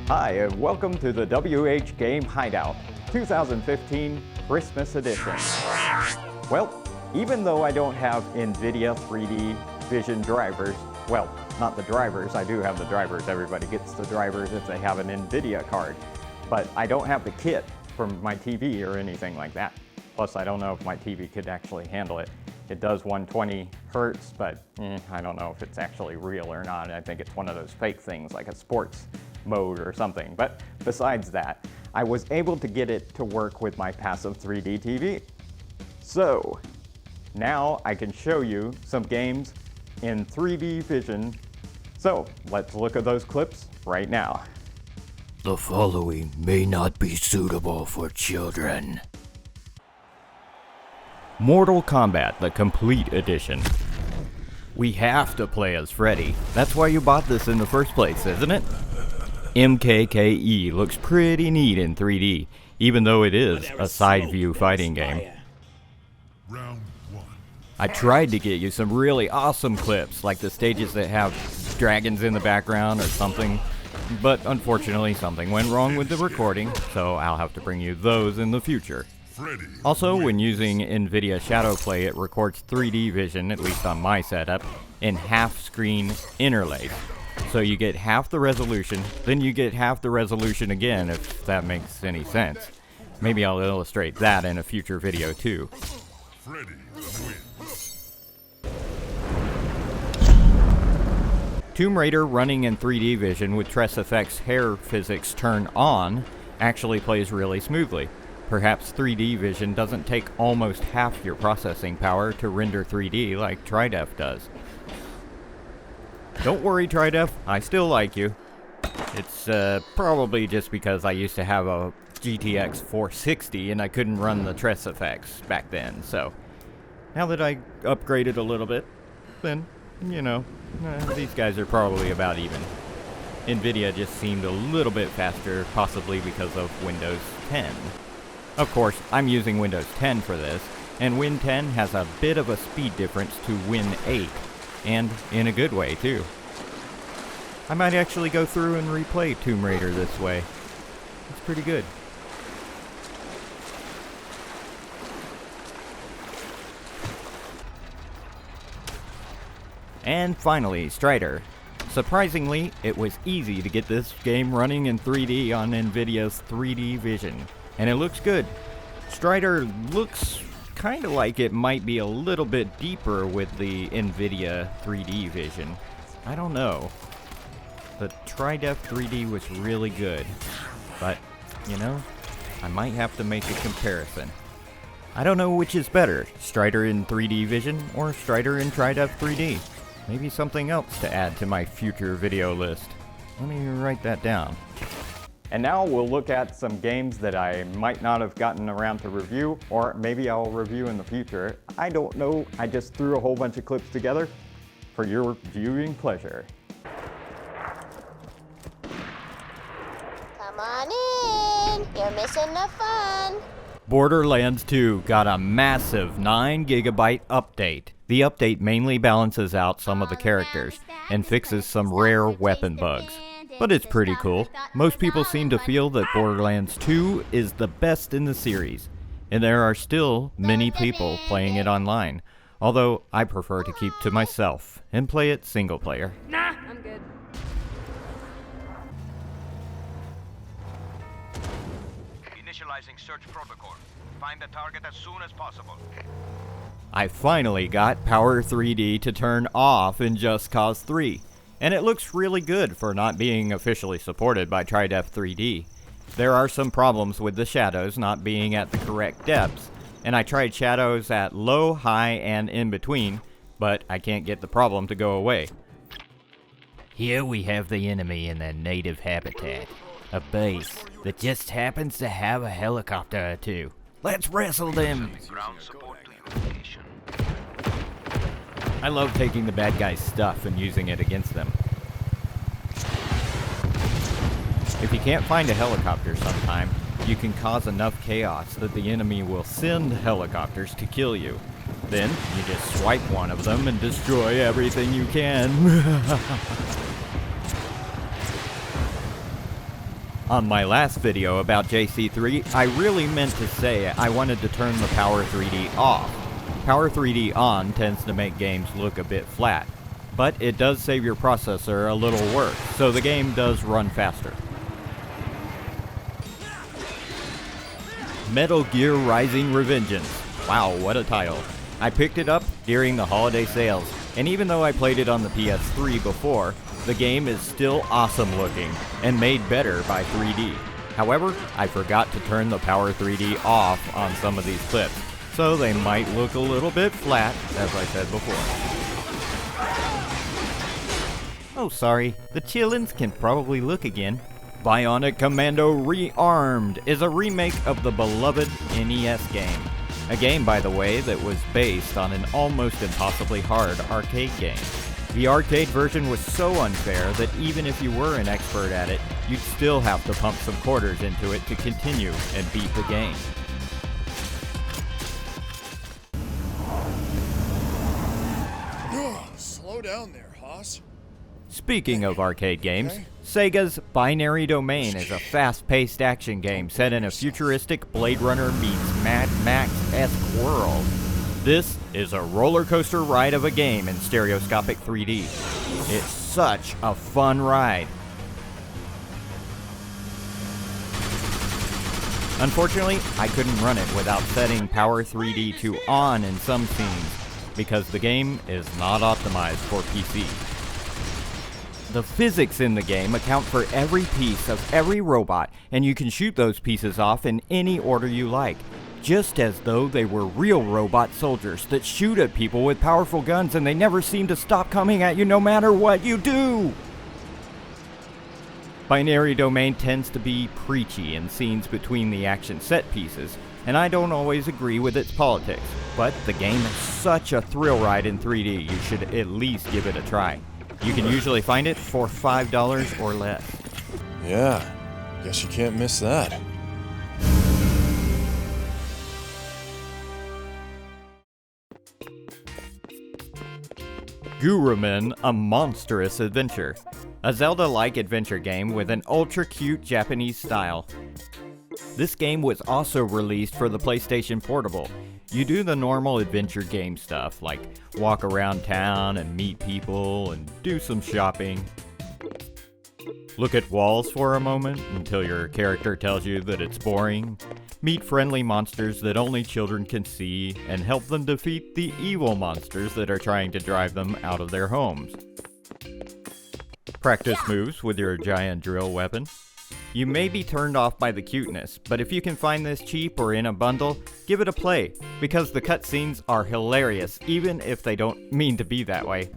Hi, and welcome to the WH Game Hideout 2015 Christmas Edition. Well, even though I don't have NVIDIA 3D Vision drivers, well, not the drivers, I do have the drivers. Everybody gets the drivers if they have an NVIDIA card. But I don't have the kit from my TV or anything like that. Plus, I don't know if my TV could actually handle it. It does 120 hertz, but I don't know if it's actually real or not. I think it's one of those fake things like a sports mode or something. But besides that, I was able to get it to work with my passive 3D TV. So now I can show you some games in 3D Vision. So let's look at those clips right now. The following may not be suitable for children. Mortal Kombat, the Complete Edition. We have to play as Freddy. That's why you bought this in the first place, isn't it? MKKE looks pretty neat in 3D, even though it is a side view fighting game. I tried to get you some really awesome clips, like the stages that have dragons in the background or something, but unfortunately something went wrong with the recording, so I'll have to bring you those in the future. Also, when using NVIDIA Shadowplay, it records 3D vision, at least on my setup, in half-screen interlace. So you get half the resolution, then you get half the resolution again, if that makes any sense. Maybe I'll illustrate that in a future video too. Tomb Raider running in 3D vision with TressFX hair physics turned on actually plays really smoothly. Perhaps 3D vision doesn't take almost half your processing power to render 3D like TriDef does. Don't worry, TriDef, I still like you. It's probably just because I used to have a GTX 460 and I couldn't run the TressFX back then, so now that I upgraded a little bit, then, you know, these guys are probably about even. NVIDIA just seemed a little bit faster, possibly because of Windows 10. Of course, I'm using Windows 10 for this, and Win 10 has a bit of a speed difference to Win 8. And in a good way, too. I might actually go through and replay Tomb Raider this way. It's pretty good. And finally, Strider. Surprisingly, it was easy to get this game running in 3D on NVIDIA's 3D Vision. And it looks good. Strider looks kind of like it might be a little bit deeper with the NVIDIA 3D Vision. I don't know. The TriDef 3D was really good. But, you know, I might have to make a comparison. I don't know which is better, Strider in 3D Vision or Strider in TriDef 3D. Maybe something else to add to my future video list. Let me write that down. And now we'll look at some games that I might not have gotten around to review, or maybe I'll review in the future. I don't know, I just threw a whole bunch of clips together for your viewing pleasure. Come on in, you're missing the fun. Borderlands 2 got a massive 9 GB update. The update mainly balances out some of the characters and fixes some rare weapon bugs. But it's pretty cool. Most people seem to feel that Borderlands 2 is the best in the series, and there are still many people playing it online, although I prefer to keep to myself and play it single player. Nah, I'm good. Initializing search protocol. Find the target as soon as possible. I finally got Power 3D to turn off in Just Cause 3. And it looks really good for not being officially supported by TriDef 3D. There are some problems with the shadows not being at the correct depths, and I tried shadows at low, high, and in between, but I can't get the problem to go away. Here we have the enemy in their native habitat, a base that just happens to have a helicopter or two. Let's wrestle them! Ground support to your location. I love taking the bad guy's stuff and using it against them. If you can't find a helicopter sometime, you can cause enough chaos that the enemy will send helicopters to kill you. Then, you just swipe one of them and destroy everything you can. On my last video about JC3, I really meant to say I wanted to turn the Power 3D off. Power 3D on tends to make games look a bit flat, but it does save your processor a little work, so the game does run faster. Metal Gear Rising: Revengeance. Wow, what a title. I picked it up during the holiday sales, and even though I played it on the PS3 before, the game is still awesome looking and made better by 3D. However, I forgot to turn the Power 3D off on some of these clips, so they might look a little bit flat, as I said before. Oh, sorry, the chillins can probably look again. Bionic Commando Rearmed is a remake of the beloved NES game. A game, by the way, that was based on an almost impossibly hard arcade game. The arcade version was so unfair that even if you were an expert at it, you'd still have to pump some quarters into it to continue and beat the game. Slow down there, Hoss. Speaking of arcade games, Sega's Binary Domain is a fast-paced action game set in a futuristic Blade Runner meets Mad Max-esque world. This is a roller coaster ride of a game in stereoscopic 3D. It's such a fun ride. Unfortunately, I couldn't run it without setting Power 3D to on in some scenes, because the game is not optimized for PC. The physics in the game account for every piece of every robot, and you can shoot those pieces off in any order you like, just as though they were real robot soldiers that shoot at people with powerful guns and they never seem to stop coming at you no matter what you do! Binary Domain tends to be preachy in scenes between the action set pieces, and I don't always agree with its politics, but the game is such a thrill ride in 3D, you should at least give it a try. You can usually find it for $5 or less. Yeah, guess you can't miss that. Gurumin: A Monstrous Adventure. A Zelda-like adventure game with an ultra-cute Japanese style. This game was also released for the PlayStation Portable. You do the normal adventure game stuff, like walk around town and meet people and do some shopping. Look at walls for a moment until your character tells you that it's boring. Meet friendly monsters that only children can see and help them defeat the evil monsters that are trying to drive them out of their homes. Practice moves with your giant drill weapon. You may be turned off by the cuteness, but if you can find this cheap or in a bundle, give it a play, because the cutscenes are hilarious, even if they don't mean to be that way.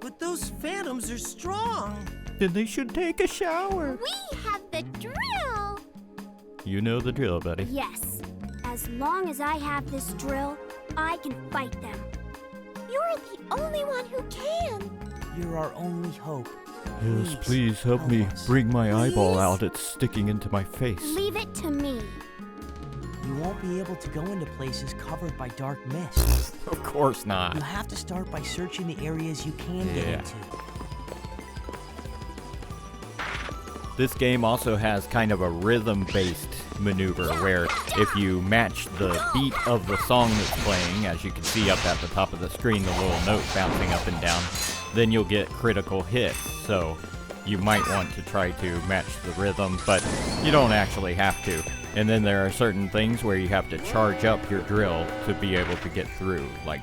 But those phantoms are strong. Then they should take a shower. We have the drill! You know the drill, buddy. Yes. As long as I have this drill, I can fight them. You're the only one who can. You're our only hope. Yes, please help me bring my eyeball out. It's sticking into my face. Leave it to me. You won't be able to go into places covered by dark mist. Of course not. You'll have to start by searching the areas you can get into. This game also has kind of a rhythm-based maneuver where if you match the beat of the song that's playing, as you can see up at the top of the screen, the little note bouncing up and down, then you'll get critical hits. So you might want to try to match the rhythm, but you don't actually have to. And then there are certain things where you have to charge up your drill to be able to get through, like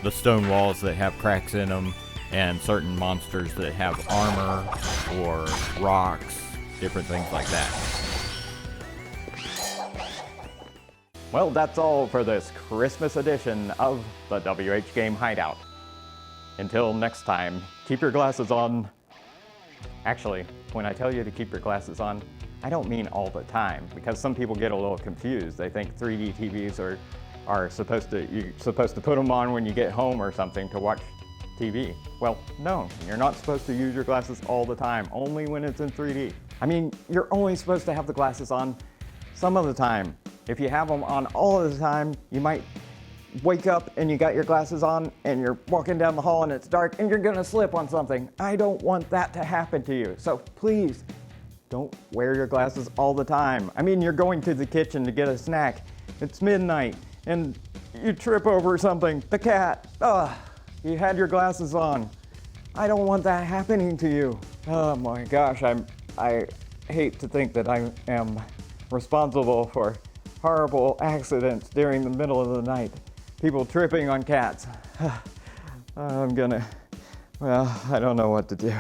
the stone walls that have cracks in them, and certain monsters that have armor or rocks, different things like that. Well, that's all for this Christmas edition of the WH Game Hideout. Until next time, keep your glasses on. Actually, when I tell you to keep your glasses on, I don't mean all the time, because some people get a little confused. They think 3D TVs are supposed to, you're supposed to put them on when you get home or something to watch TV. Well, no, you're not supposed to use your glasses all the time, only when it's in 3D. I mean, you're only supposed to have the glasses on some of the time. If you have them on all of the time, you might wake up and you got your glasses on and you're walking down the hall and it's dark and you're gonna slip on something. I don't want that to happen to you. So please, Don't wear your glasses all the time. I mean, you're going to the kitchen to get a snack. It's midnight, and you trip over something. The cat. Ugh, you had your glasses on. I don't want that happening to you. Oh my gosh, I hate to think that I am responsible for horrible accidents during the middle of the night. People tripping on cats. Well, I don't know what to do.